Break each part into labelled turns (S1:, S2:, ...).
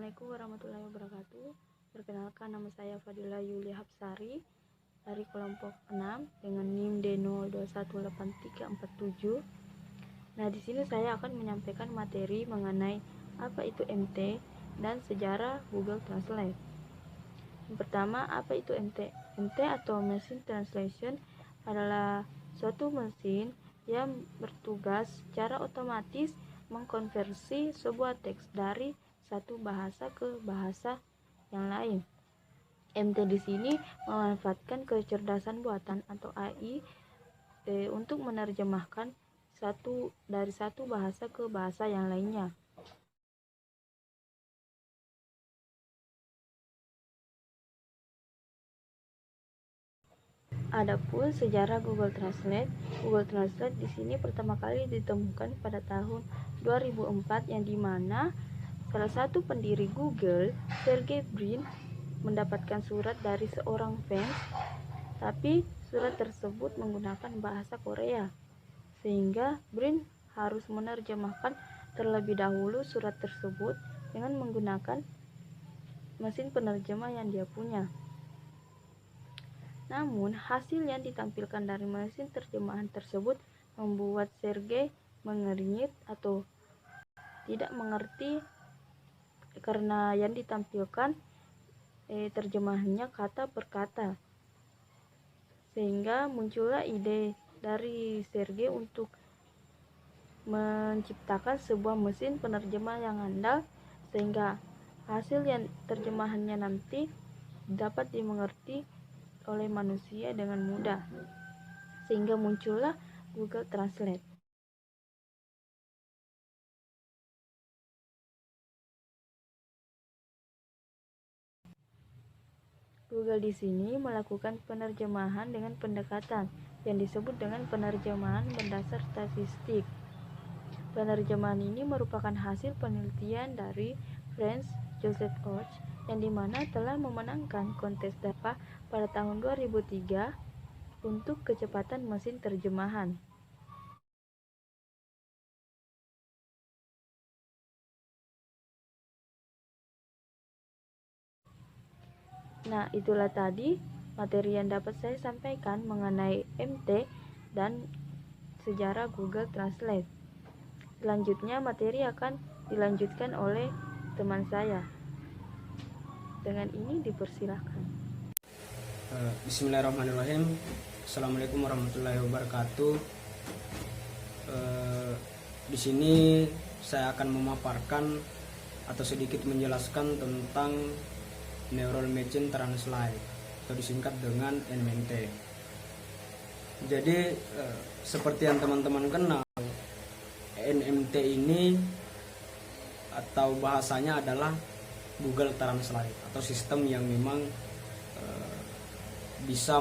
S1: Assalamualaikum warahmatullahi wabarakatuh. Perkenalkan, nama saya Fadila Yulia Hapsari dari kelompok 6 dengan NIM D021837. Nah, di sini saya akan menyampaikan materi mengenai apa itu MT dan sejarah Google Translate. Yang pertama, apa itu MT? MT atau Machine Translation adalah suatu mesin yang bertugas secara otomatis mengkonversi sebuah teks dari satu bahasa ke bahasa yang lain. MT di sini memanfaatkan kecerdasan buatan atau AI untuk menerjemahkan dari satu bahasa ke bahasa yang lainnya. Adapun sejarah Google Translate di sini pertama kali ditemukan pada tahun 2004 yang dimana salah satu pendiri Google, Sergey Brin, mendapatkan surat dari seorang fans, tapi surat tersebut menggunakan bahasa Korea, sehingga Brin harus menerjemahkan terlebih dahulu surat tersebut dengan menggunakan mesin penerjemah yang dia punya. Namun, hasil yang ditampilkan dari mesin terjemahan tersebut membuat Sergey mengernyit atau tidak mengerti karena yang ditampilkan terjemahannya kata per kata, sehingga muncullah ide dari Sergey untuk menciptakan sebuah mesin penerjemah yang andal sehingga hasil yang terjemahannya nanti dapat dimengerti oleh manusia dengan mudah, sehingga muncullah Google Translate. Google di sini melakukan penerjemahan dengan pendekatan yang disebut dengan penerjemahan berdasar statistik. Penerjemahan ini merupakan hasil penelitian dari Franz Joseph Och yang dimana telah memenangkan kontes DARPA pada tahun 2003 untuk kecepatan mesin terjemahan. Nah, itulah tadi materi yang dapat saya sampaikan mengenai MT dan sejarah Google Translate. Selanjutnya materi akan dilanjutkan oleh teman saya. Dengan ini dipersilahkan.
S2: Bismillahirrahmanirrahim. Assalamualaikum warahmatullahi wabarakatuh. Di sini saya akan memaparkan atau sedikit menjelaskan tentang Neural Machine Translate atau disingkat dengan NMT. Jadi seperti yang teman-teman kenal, NMT ini atau bahasanya adalah Google Translate atau sistem yang memang bisa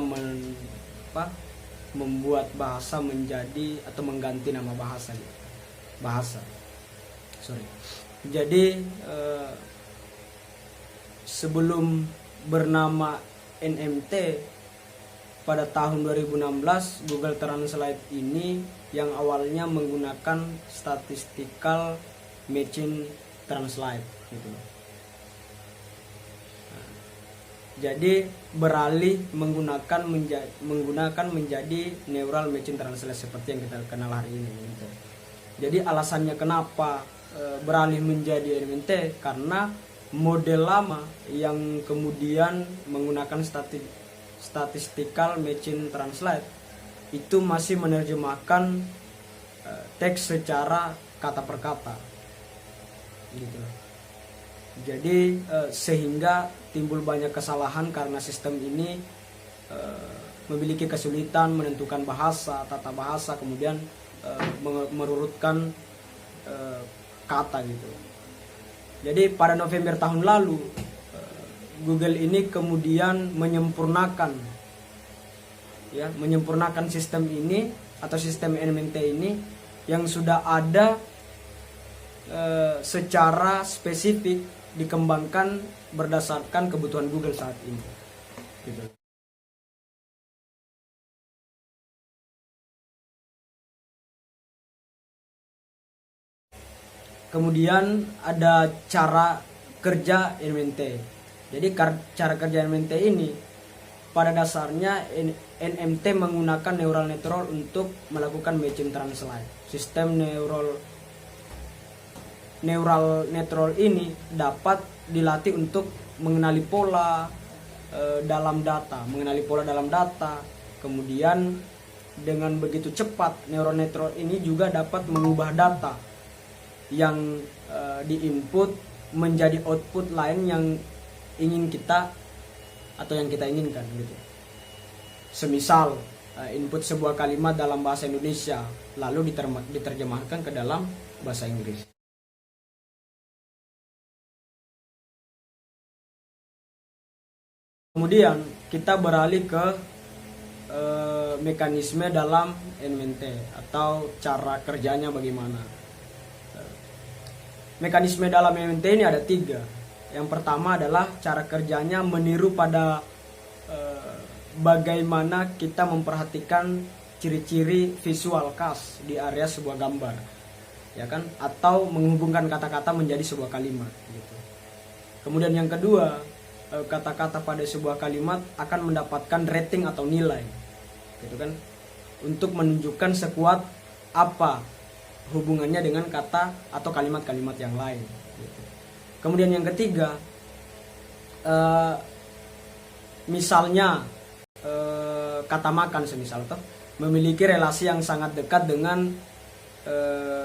S2: membuat bahasa menjadi atau mengganti nama bahasa. Jadi sebelum bernama NMT pada tahun 2016, Google Translate ini yang awalnya menggunakan Statistical Machine Translate gitu. Jadi beralih menggunakan menjadi Neural Machine Translate seperti yang kita kenal hari ini gitu. Jadi alasannya kenapa beralih menjadi NMT karena model lama yang kemudian menggunakan Statistical Machine Translate itu masih menerjemahkan teks secara kata per kata gitu. Jadi sehingga timbul banyak kesalahan karena sistem ini memiliki kesulitan menentukan bahasa, tata bahasa, kemudian merurutkan kata gitu. Jadi pada November tahun lalu Google ini kemudian menyempurnakan sistem ini atau sistem NMT ini yang sudah ada secara spesifik dikembangkan berdasarkan kebutuhan Google saat ini gitu. Kemudian ada cara kerja NMT. Jadi cara kerja NMT ini pada dasarnya NMT menggunakan neural network untuk melakukan machine translate. Sistem neural network ini dapat dilatih untuk mengenali pola dalam data. Kemudian dengan begitu cepat neural network ini juga dapat mengubah data yang diinput menjadi output lain yang ingin kita atau yang kita inginkan gitu. Semisal input sebuah kalimat dalam bahasa Indonesia lalu diterjemahkan ke dalam bahasa Inggris. Kemudian kita beralih ke mekanisme dalam NMT atau cara kerjanya bagaimana. Mekanisme dalam NMT ini ada 3. Yang pertama adalah cara kerjanya meniru pada bagaimana kita memperhatikan ciri-ciri visual khas di area sebuah gambar, ya kan, atau menghubungkan kata-kata menjadi sebuah kalimat gitu. Kemudian yang kedua, kata-kata pada sebuah kalimat akan mendapatkan rating atau nilai gitu kan, untuk menunjukkan sekuat apa hubungannya dengan kata atau kalimat-kalimat yang lain gitu. Kemudian yang ketiga, misalnya kata makan semisal toh memiliki relasi yang sangat dekat dengan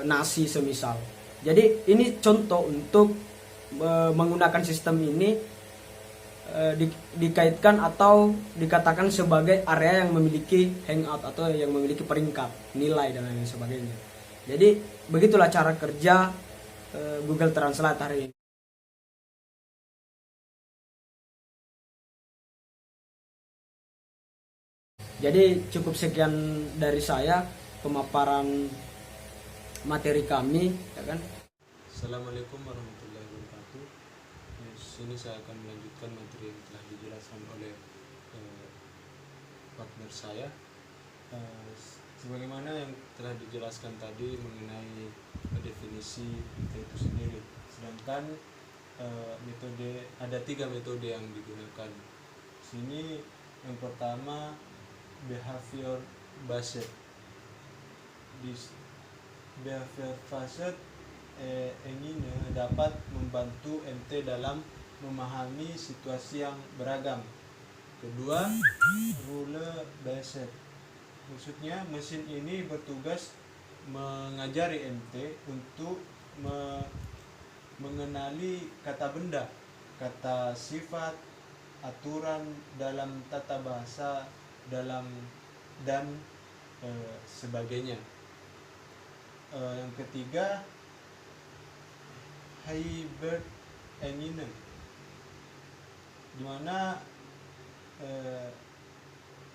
S2: nasi semisal. Jadi ini contoh untuk menggunakan sistem ini dikaitkan atau dikatakan sebagai area yang memiliki hangout atau yang memiliki peringkat nilai dan lain sebagainya. Jadi begitulah cara kerja Google Translate hari ini. Jadi cukup sekian dari saya pemaparan materi kami, ya kan.
S3: Assalamualaikum warahmatullahi wabarakatuh. Di sini saya akan melanjutkan materi yang telah dijelaskan oleh partner saya. Sebagaimana yang telah dijelaskan tadi mengenai definisi itu sendiri. Sedangkan metode ada 3 metode yang digunakan. Sini yang pertama behavior based. Behavior based ini dapat membantu MT dalam memahami situasi yang beragam. Kedua, rule based. Maksudnya mesin ini bertugas mengajari MT untuk mengenali kata benda, kata sifat, aturan dalam tata bahasa dan sebagainya. Yang ketiga, hybrid engine, di mana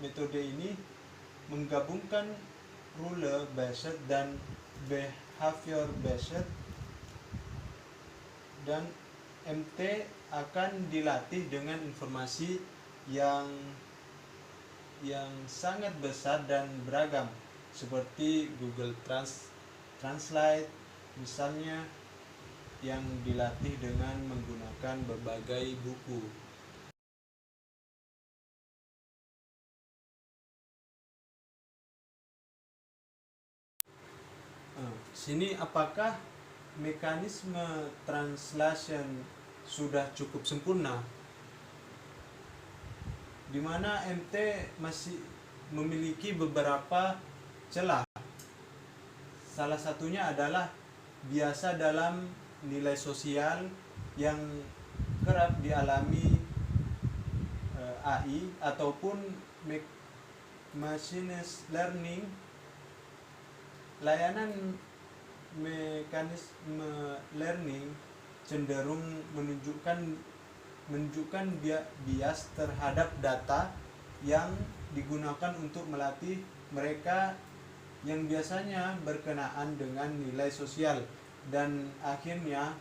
S3: metode ini menggabungkan rule based dan behavior based, dan MT akan dilatih dengan informasi yang sangat besar dan beragam seperti Google Translate misalnya, yang dilatih dengan menggunakan berbagai buku. Sini apakah mekanisme translation sudah cukup sempurna? Di mana MT masih memiliki beberapa celah. Salah satunya adalah biasa dalam nilai sosial yang kerap dialami AI ataupun machine learning. Layanan mekanisme learning cenderung menunjukkan bias terhadap data yang digunakan untuk melatih mereka yang biasanya berkenaan dengan nilai sosial, dan akhirnya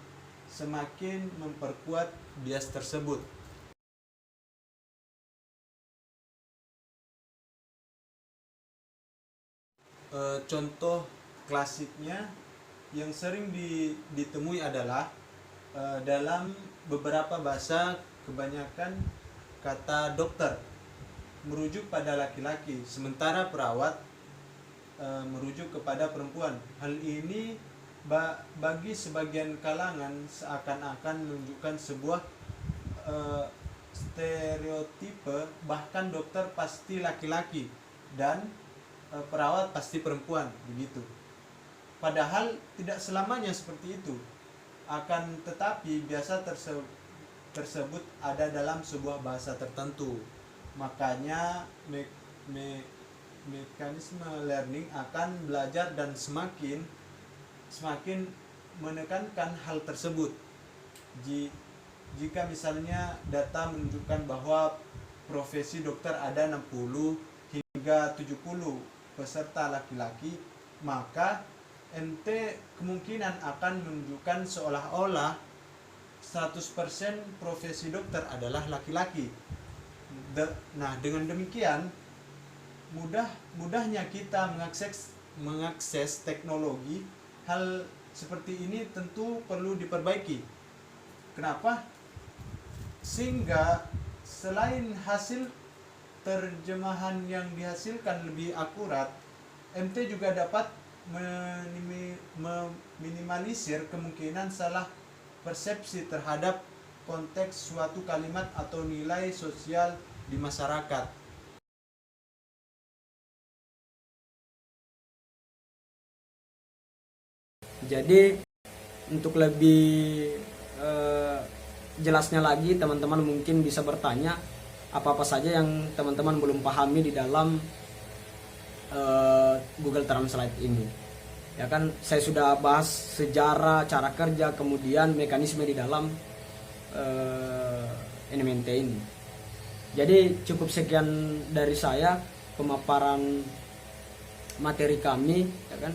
S3: semakin memperkuat bias tersebut. Contoh klasiknya yang sering ditemui adalah dalam beberapa bahasa kebanyakan kata dokter merujuk pada laki-laki, sementara perawat merujuk kepada perempuan. Hal ini bagi sebagian kalangan seakan-akan menunjukkan sebuah stereotipe, bahkan dokter pasti laki-laki dan perawat pasti perempuan, begitu. Padahal tidak selamanya seperti itu. Akan tetapi biasa tersebut ada dalam sebuah bahasa tertentu. Makanya mekanisme learning akan belajar dan semakin menekankan hal tersebut. Jika misalnya data menunjukkan bahwa profesi dokter ada 60 hingga 70 peserta laki-laki, maka MT kemungkinan akan menunjukkan seolah-olah 100% profesi dokter adalah laki-laki. Nah, dengan demikian mudahnya kita mengakses teknologi. Hal seperti ini tentu perlu diperbaiki. Kenapa? Sehingga selain hasil terjemahan yang dihasilkan lebih akurat, MT juga dapat meminimalisir kemungkinan salah persepsi terhadap konteks suatu kalimat atau nilai sosial di masyarakat.
S2: Jadi untuk lebih jelasnya lagi, teman-teman mungkin bisa bertanya apa-apa saja yang teman-teman belum pahami di dalam Google Translate ini. Ya kan, saya sudah bahas sejarah, cara kerja, kemudian mekanisme di dalam NMT ini. Jadi cukup sekian dari saya pemaparan materi kami, ya kan.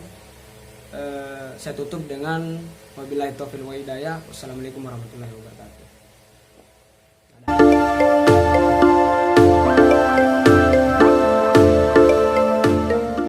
S2: Saya tutup dengan wabillahi taufiq wal hidayah. Wassalamualaikum warahmatullahi wabarakatuh.